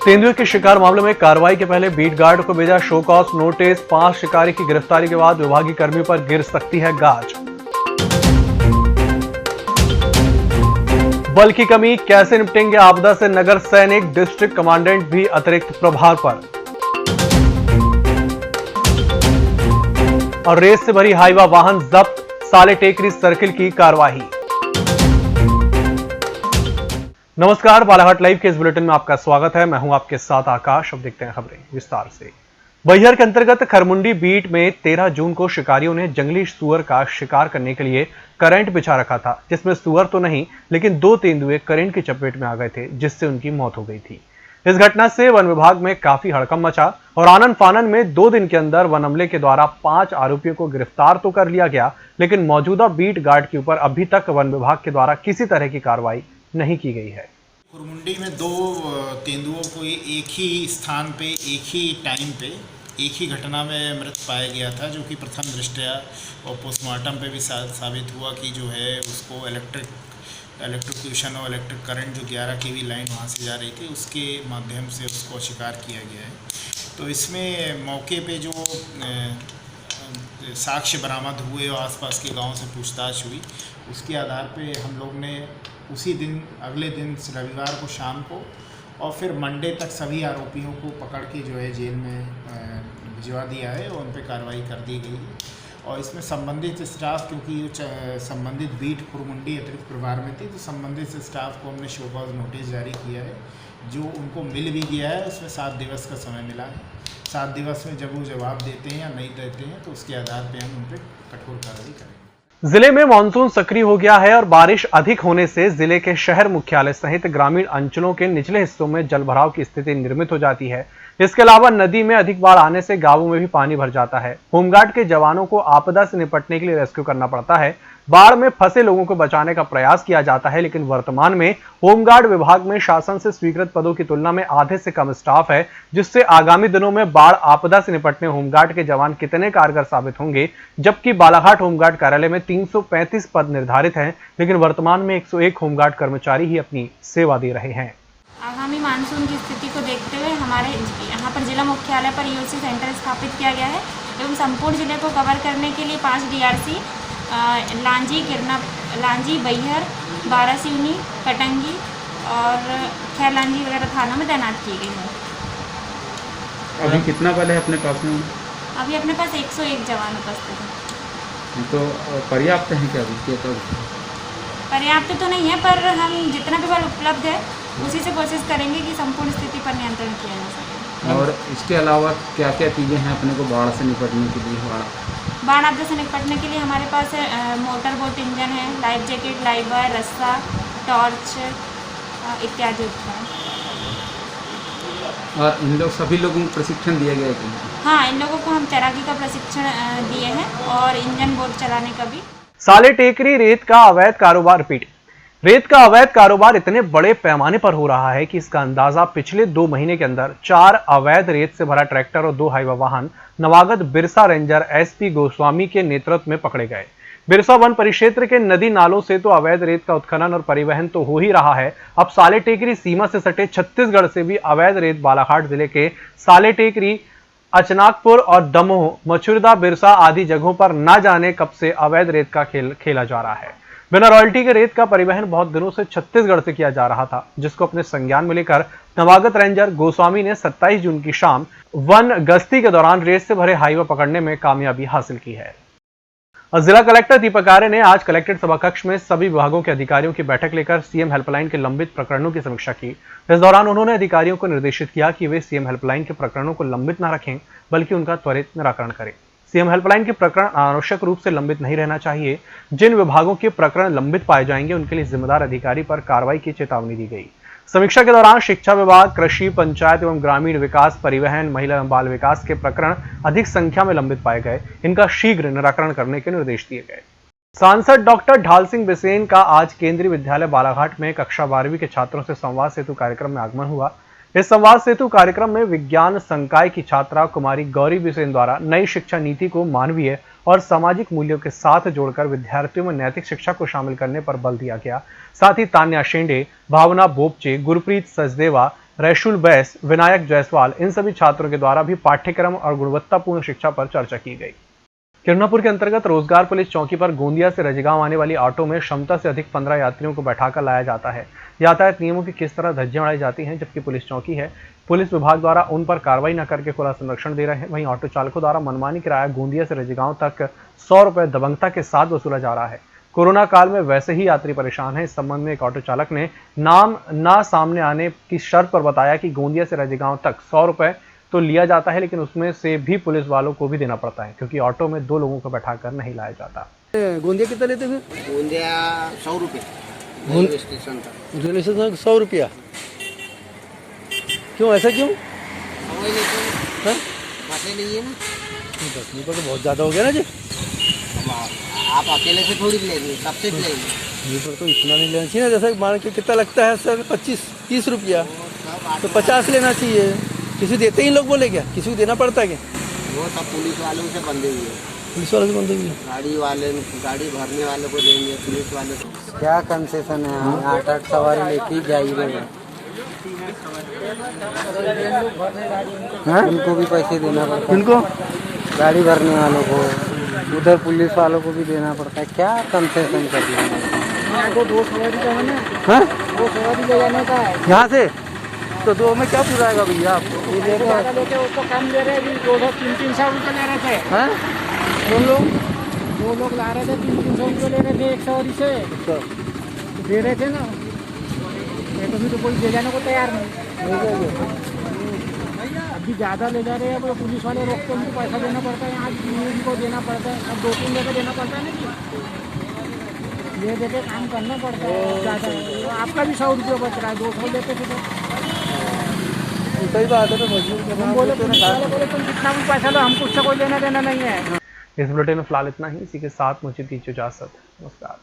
तेंदुए के शिकार मामले में कार्रवाई के पहले बीट गार्ड को भेजा शो कॉज नोटिस। 5 शिकारी की गिरफ्तारी के बाद विभागीय कर्मियों पर गिर सकती है गाज। बल की कमी, कैसे निपटेंगे आपदा से नगर सैनिक, डिस्ट्रिक्ट कमांडेंट भी अतिरिक्त प्रभार पर। और रेत से भरी हाईवा वाहन जब्त, साले टेकरी सर्किल की कार्रवाई। नमस्कार, बालाघाट लाइव के इस बुलेटिन में आपका स्वागत है। मैं हूं आपके साथ आकाश। अब देखते हैं खबरें विस्तार से। बैहर के अंतर्गत खरमुंडी बीट में 13 जून को शिकारियों ने जंगली सुअर का शिकार करने के लिए करंट बिछा रखा था, जिसमें सुअर तो नहीं लेकिन 2 तेंदुए करंट की चपेट में आ गए थे, जिससे उनकी मौत हो गई थी। इस घटना से वन विभाग में काफी हड़कंप मचा और आनन फानन में 2 दिन के अंदर वन अमले के द्वारा 5 आरोपियों को गिरफ्तार तो कर लिया गया, लेकिन मौजूदा बीट गार्ड के ऊपर अभी तक वन विभाग के द्वारा किसी तरह की कार्रवाई नहीं की गई है। खरमुंडी में 2 तेंदुओं को एक ही स्थान पे, एक ही टाइम पे, एक ही घटना में मृत पाया गया था, जो कि प्रथम दृष्टया और पोस्टमार्टम पे भी साबित हुआ कि जो है उसको इलेक्ट्रोक्यूशन और इलेक्ट्रिक करंट जो 11 kV लाइन वहाँ से जा रही थी, उसके माध्यम से उसको शिकार किया गया है। तो इसमें मौके पे जो साक्ष्य बरामद हुए और आसपास के गाँव से पूछताछ हुई, उसके आधार पे हम लोग ने उसी दिन, अगले दिन रविवार को शाम को और फिर मंडे तक सभी आरोपियों को पकड़ के जो है जेल में भिजवा दिया है और उन पर कार्रवाई कर दी गई है। और इसमें संबंधित स्टाफ, क्योंकि संबंधित बीट खरमुंडी अतिरिक्त प्रभार में थी, तो संबंधित स्टाफ को हमने शो कॉज नोटिस जारी किया है, जो उनको मिल भी गया है। उसमें 7 दिवस का समय मिला है। 7 दिवस में जब वो जवाब देते हैं या नहीं देते हैं, तो उसके आधार पर हम उन पर कठोर कार्रवाई करेंगे। जिले में मानसून सक्रिय हो गया है और बारिश अधिक होने से जिले के शहर मुख्यालय सहित ग्रामीण अंचलों के निचले हिस्सों में जलभराव की स्थिति निर्मित हो जाती है। इसके अलावा नदी में अधिक बाढ़ आने से गांवों में भी पानी भर जाता है। होमगार्ड के जवानों को आपदा से निपटने के लिए रेस्क्यू करना पड़ता है। बाढ़ में फंसे लोगों को बचाने का प्रयास किया जाता है, लेकिन वर्तमान में होमगार्ड विभाग में शासन से स्वीकृत पदों की तुलना में आधे से कम स्टाफ है, जिससे आगामी दिनों में बाढ़ आपदा से निपटने होमगार्ड के जवान कितने कारगर साबित होंगे। जबकि बालाघाट होमगार्ड कार्यालय में 335 पद निर्धारित हैं, लेकिन वर्तमान में 101 होमगार्ड कर्मचारी ही अपनी सेवा दे रहे हैं। आगामी मानसून की स्थिति को देखते हुए हमारे यहाँ पर जिला मुख्यालय पर ईओसी सेंटर स्थापित किया गया है एवं संपूर्ण जिले को कवर करने के लिए 5 DRC लांजी, बैहर, बारासिवनी, कटंगी और खैरलांजी वगैरह थानों में तैनात की गई है। अभी कितना बल है अपने पास में? अभी अपने पास 101 जवान उपस्थित हैं। तो पर्याप्त है क्या अभी? पर्याप्त तो नहीं है, पर हम जितना भी बल उपलब्ध है उसी से कोशिश करेंगे कि संपूर्ण स्थिति पर नियंत्रण किया जा सके। और इसके अलावा क्या क्या चीज़ें हैं अपने को बाढ़ से निपटने के लिए? बाढ़ आपदा से निपटने के लिए हमारे पास मोटर बोट इंजन है, लाइफ जैकेट, लाइफ बॉय, रस्सा, टॉर्च इत्यादि उपकरण। और इन लोग सभी लोगों को प्रशिक्षण दिया गया है? हाँ, इन लोगों को हम तैराकी का प्रशिक्षण दिए हैं और इंजन बोट चलाने का भी। साले टेकरी रेत का अवैध कारोबार रिपीट। रेत का अवैध कारोबार इतने बड़े पैमाने पर हो रहा है कि इसका अंदाजा पिछले 2 महीने के अंदर 4 अवैध रेत से भरा ट्रैक्टर और 2 हाईवा वाहन नवागत बिरसा रेंजर SP गोस्वामी के नेतृत्व में पकड़े गए। बिरसा वन परिक्षेत्र के नदी नालों से तो अवैध रेत का उत्खनन और परिवहन तो हो ही रहा है, अब साले टेकरी सीमा से सटे छत्तीसगढ़ से भी अवैध रेत बालाघाट जिले के साले टेकरी, अचनाकपुर और दमोह, मछुरदा, बिरसा आदि जगहों पर न जाने कब से अवैध रेत का खेल खेला जा रहा है। बिना रॉयल्टी के रेत का परिवहन बहुत दिनों से छत्तीसगढ़ से किया जा रहा था, जिसको अपने संज्ञान में लेकर नवागत रेंजर गोस्वामी ने 27 जून की शाम वन गश्ती के दौरान रेत से भरे हाईवा पकड़ने में कामयाबी हासिल की है। जिला कलेक्टर दीपक आर्य ने आज कलेक्ट्रेट सभाकक्ष में सभी विभागों के अधिकारियों की बैठक लेकर सीएम हेल्पलाइन के लंबित प्रकरणों की समीक्षा की। इस दौरान उन्होंने अधिकारियों को निर्देशित किया कि वे सीएम हेल्पलाइन के प्रकरणों को लंबित न रखें, बल्कि उनका त्वरित निराकरण करें। सीएम हेल्पलाइन के प्रकरण अनावश्यक रूप से लंबित नहीं रहना चाहिए। जिन विभागों के प्रकरण लंबित पाए जाएंगे उनके लिए जिम्मेदार अधिकारी पर कार्रवाई की चेतावनी दी गई। समीक्षा के दौरान शिक्षा विभाग, कृषि, पंचायत एवं ग्रामीण विकास, परिवहन, महिला एवं बाल विकास के प्रकरण अधिक संख्या में लंबित पाए गए। इनका शीघ्र निराकरण करने के निर्देश दिए गए। सांसद डॉक्टर ढाल सिंह बिसेन का आज केंद्रीय विद्यालय बालाघाट में कक्षा 12वीं के छात्रों से संवाद सेतु कार्यक्रम में आगमन हुआ। इस संवाद सेतु कार्यक्रम में विज्ञान संकाय की छात्रा कुमारी गौरी बिसेन द्वारा नई शिक्षा नीति को मानवीय और सामाजिक मूल्यों के साथ जोड़कर विद्यार्थियों में नैतिक शिक्षा को शामिल करने पर बल दिया गया। साथ ही तान्या शेंडे, भावना बोपचे, गुरप्रीत सचदेवा, रैशुल बैस, विनायक जायसवाल, इन सभी छात्रों के द्वारा भी पाठ्यक्रम और गुणवत्तापूर्ण शिक्षा पर चर्चा की गई। किरणापुर के अंतर्गत रोजगार पुलिस चौकी पर गोंदिया से रजगांव आने वाली ऑटो में क्षमता से अधिक 15 यात्रियों को बैठाकर लाया जाता है। यातायात नियमों की किस तरह धज्जियां उड़ाई जाती हैं, जबकि पुलिस चौकी है, पुलिस विभाग द्वारा उन पर कार्रवाई न करके खुला संरक्षण दे रहे हैं। वहीं ऑटो चालकों द्वारा मनमानी किराया गोंदिया से रजगांव तक 100 रुपए दबंगता के साथ वसूला जा रहा है। कोरोना काल में वैसे ही यात्री परेशान हैं। इस संबंध में एक ऑटो चालक ने नाम ना सामने आने की शर्त पर बताया कि गोंदिया से रजगांव तक 100 रुपए तो लिया जाता है, लेकिन उसमें से भी पुलिस वालों को भी देना पड़ता है, क्योंकि ऑटो में 2 लोगों को बैठाकर नहीं लाया जाता। गोंदिया कितना लेते हैं? गोंदिया 100 रुपये रेलवे स्टेशन तक। रेलवे स्टेशन 100 रुपया? क्यों, ऐसा क्यों? वही लेते हैं, हाँ? बसें नहीं है ना। 10 रुपये तो बहुत ज़्यादा हो गया ना जी। आप अकेले से थोड़ी लेंगे, सबसे लेंगे। ये तो इतना नहीं लेना चाहिए ना। जैसे मान के कितना लगता है सर, 25-30 रुपया, तो 50 लेना चाहिए। किसी देते ही लोग बोले क्या? किसी को देना पड़ता है क्या? वो सब पुलिस वालों से बंधे हुए हैं। पुलिस वालों से बंधे हुए? गाड़ी वाले, गाड़ी भरने वाले को देंगे, पुलिस वाले को। क्या कंसेशन है? 8-8 सवारी लेके ही जाइएगा। उनको भी पैसे देना पड़ता है। उनको गाड़ी भरने वालों को, उधर पुलिस वालों को भी देना पड़ता है। क्या कंसेशन कर रहे हैं? 2 सवारी का है ना, हाँ? 2 सवारी ले जाने का है। यहाँ से तो 2 में क्या पुराएगा भैया आपको? ज़्यादा लेते उसको कम ले रहे हैं। 200-300 रुपये ले रहे थे। हैं? 2 लोग ला रहे थे, 300 रुपये ले रहे थे एक सवारी से। दे रहे थे ना, कभी तो कोई ले जाने को तैयार नहीं। अभी ज़्यादा ले जा रहे हैं, वो पुलिस वाले रोकते, उनको पैसा देना पड़ता है। आज उनको देना पड़ता है, अब 2-3 जगह देना पड़ता है ना जी। ये देके काम करना पड़ता है ज़्यादा। आपका भी 100 रुपये बच रहा है, 200 लेते थे तो। सही बात है। तो मजदूर हम बोले पुलिस वाले बोले तुम कितना भी पैसा लो, हमको उससे कोई लेना देना नहीं है। इस बुलेटिन में फिलहाल इतना ही। इसी के साथ मुझे दीजिए इजाजत। नमस्कार।